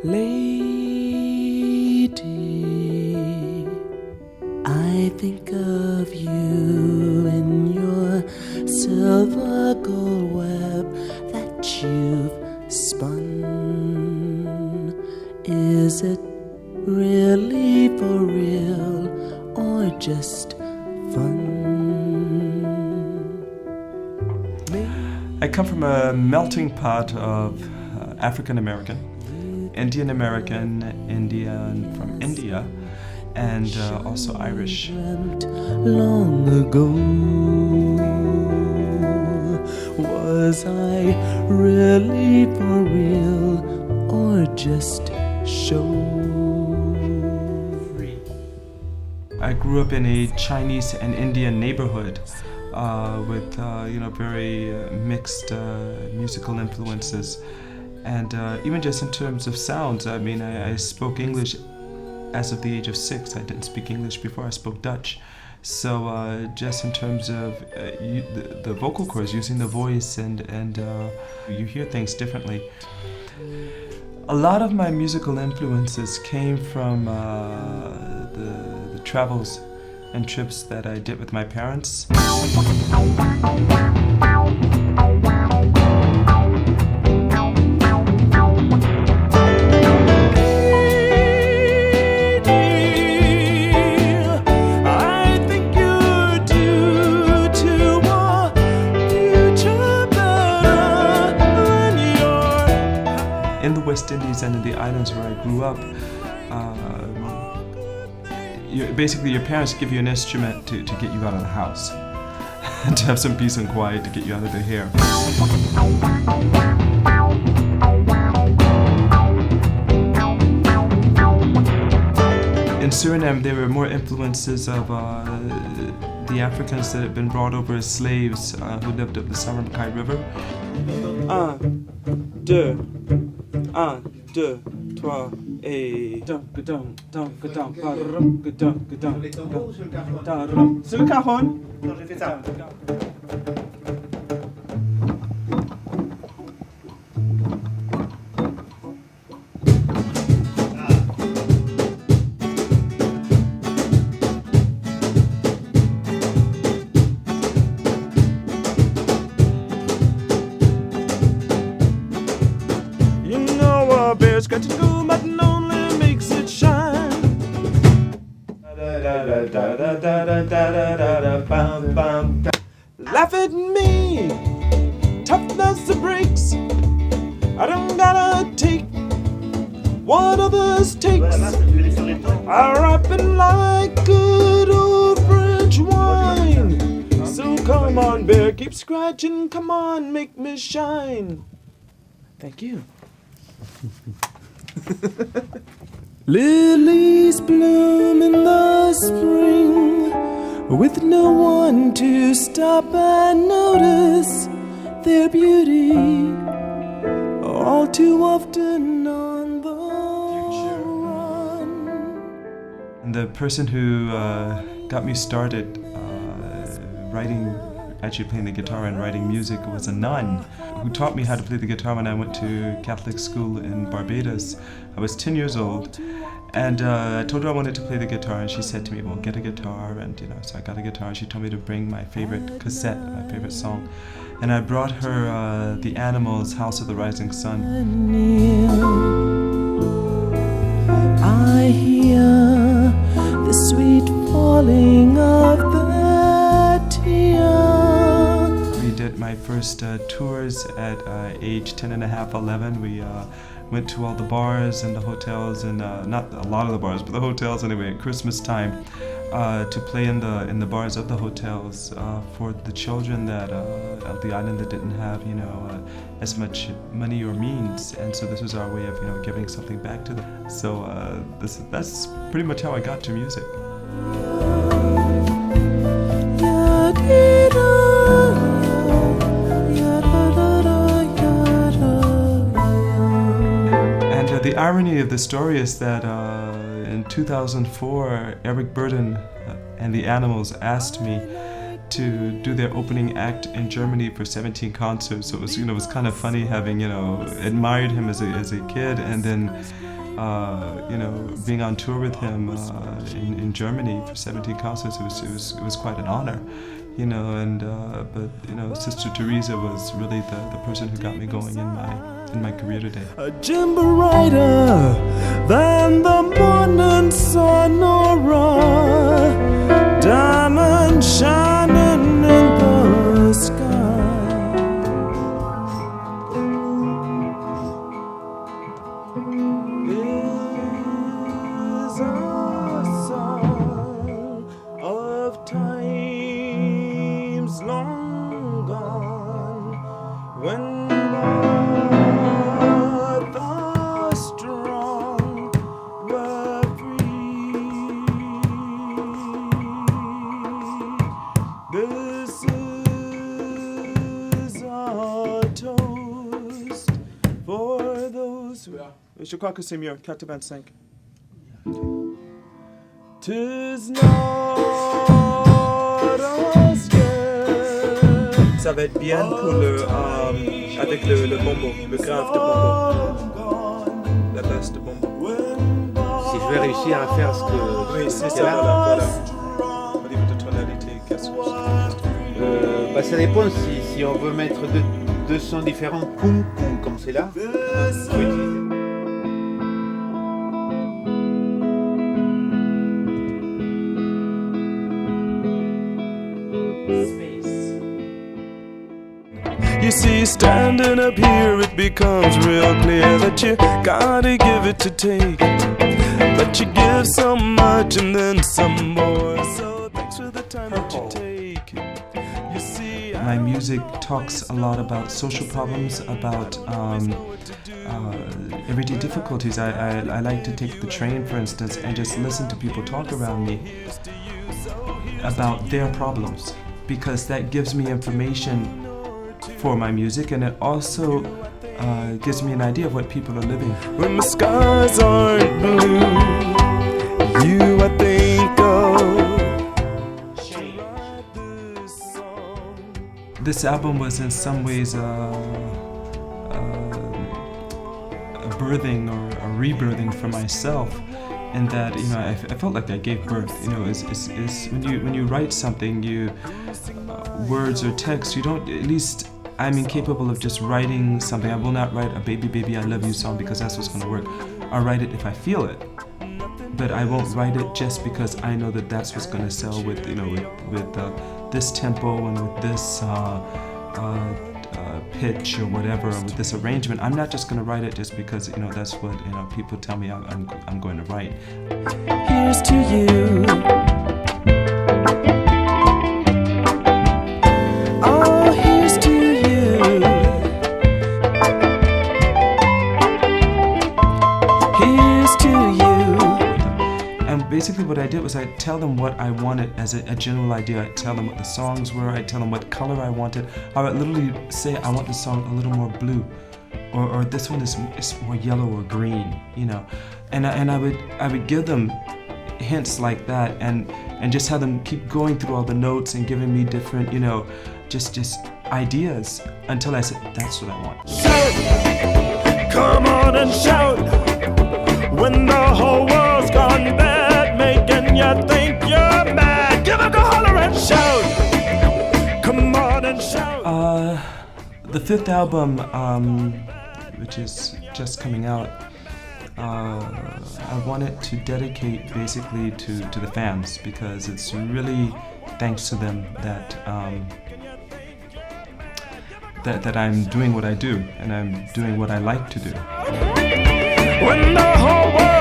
Lady, I think of you in your silver gold web that you've spun. Is it really for real or just fun? I come from a melting pot of African American, Indian American, Indian from India, and also Irish. Long ago, was I really for real or just show? I grew up in a Chinese and Indian neighborhood with very mixed musical influences, and even just in terms of sounds. I mean, I spoke English as of the age of 6. I didn't speak English before. I spoke Dutch. So just in terms of the vocal cords, using the voice, and you hear things differently. A lot of my musical influences came from the travels and trips that I did with my parents. In the West Indies and in the islands where I grew up, basically your parents give you an instrument to get you out of the house and to have some peace and quiet to get you out of the hair. In Suriname, there were more influences of the Africans that had been brought over as slaves who lived up the Saramkai River. 1, 2, 3, et... C'est le cajon. Non, j'ai fait ça. Got to go, but only makes it shine. Laugh at me, toughness the breaks. I don't gotta take what others take. I ripen like good old French wine. So come on, bear, keep scratching. Come on, make me shine. Thank you. Lilies bloom in the spring with no one to stop and notice their beauty, all too often on the run. And the person who got me started playing the guitar and writing music was a nun who taught me how to play the guitar when I went to Catholic school in Barbados. I was 10 years old, and I told her I wanted to play the guitar, and she said to me, well, get a guitar, and so I got a guitar. She told me to bring my favorite cassette, my favorite song, and I brought her The Animals' House of the Rising Sun. I hear the sweet falling of the tear. We did my first tours at age 10 and a half, 11. We went to all the bars and the hotels, and not a lot of the bars, but the hotels anyway, at Christmas time, to play in the bars of the hotels for the children that of the island that didn't have as much money or means, and so this was our way of giving something back to them. So that's pretty much how I got to music. The irony of the story is that in 2004, Eric Burden and the Animals asked me to do their opening act in Germany for 17 concerts. So it was, it was kind of funny having, admired him as a kid, and then being on tour with him in Germany for 17 concerts, it was quite an honor, but Sister Teresa was really the person who got me going in my career today. A gem brighter than the morning sun or a diamond shining in the sky. Is a song of times long gone when je crois que c'est mieux, 4:25. Tis not a step. Ça va être bien pour avec le bombo, le grave de bombo. La basse de bombo. Si je vais réussir à faire ce que... Oui, c'est ça, voilà. Au niveau de tonalité, qu'est-ce que ça dépend si on veut mettre deux sons différents, comme c'est là. On peut utiliser. You see, standing up here, it becomes real clear that you gotta give it to take. But you give so much and then some more. So thanks for the time that you take. You see, my music talks a lot about social problems, about everyday difficulties. I like to take the train, for instance, and just listen to people talk around me about their problems, because that gives me information for my music, and it also gives me an idea of what people are living. When the skies aren't blue, you I think of. This album was in some ways a birthing or a rebirthing for myself, in that I felt like I gave birth. It's when you write something, words or text, you don't, at least I'm incapable of just writing something. I will not write a baby baby I love you song because that's what's going to work. I'll write it if I feel it, but I won't write it just because I know that that's what's going to sell with this tempo and with this pitch or whatever, or with this arrangement. I'm not just going to write it just because that's what people tell me I'm going to write. Here's to you. Basically what I did was I tell them what I wanted as a general idea. I tell them what the songs were, I tell them what color I wanted. I would literally say I want the song a little more blue, or this one is more yellow or green, and I would give them hints like that, and just have them keep going through all the notes and giving me different, just ideas until I said, that's what I want. Shout, come on and shout, when the whole world's gone bad. Making you think you're mad. Give up a holler and shout. Come on and shout. The fifth album, which is just coming out, I wanted to dedicate basically to the fans, because it's really thanks to them that that I'm doing what I do, and I'm doing what I like to do. When the whole world